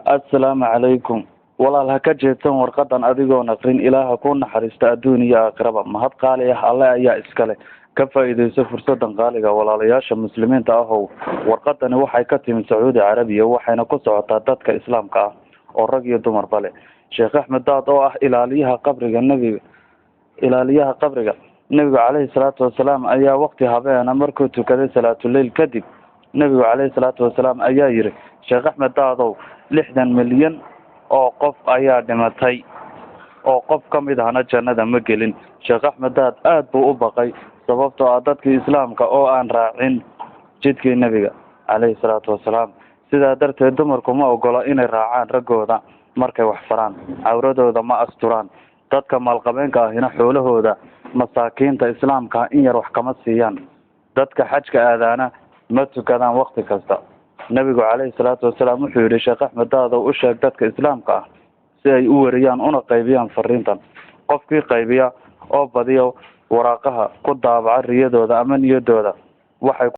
assalaamu calaykum walaal ha ka jeedsan warqadan adigoo naqrin ilaaha ku naxariista adduun iyo aakhiraba mahad qaali ah alle ayaa iskale ka faa'iidayso fursadan qaaliga walaalayaasha muslimiinta ahow warqadani waxay ka timid sacuudi carabiya waxayna ku socotaa dadka islaamka ah oo rag iyo dumarba leh sheekh axmed daad oo ah ilaaliyaha qabriga nebiga caleyhi salaatu wasalaam ayaa waqti habeena markuu tukaday salaatuleyl kadib nebigu caleyhi salaatu wasalaam ayaa yiri sheekh axmed daadow 60 milyan oo qof ayaa dhimatay oo qof ka mid ahna jannada ma gelin sheekh axmed daad aad buu u baqay sababtoo ah dadkii islaamka oo aan raacin jidkii nebiga caleyhi salaatu wasalaam sidaa darteed dumarku ma ogola inay raacaan raggooda markay wax faraan cawradooda ma asturaan dadka maalqabeenka ahina xoolahooda masaakiinta islaamka in yar wax kama siiyaan dadka xajka aadaana ma tukadaan waqti kasta nebigu caleyhi salaatu wasalaam wuxuu yidhi sheekh axmed daadow u sheeg dadka islaamka ah si ay u wariyaan una qaybiyaan fariintan qofkii qaybiya oo badiyo waraaqaha ku daabaca riyadooda ama niyadooda waxay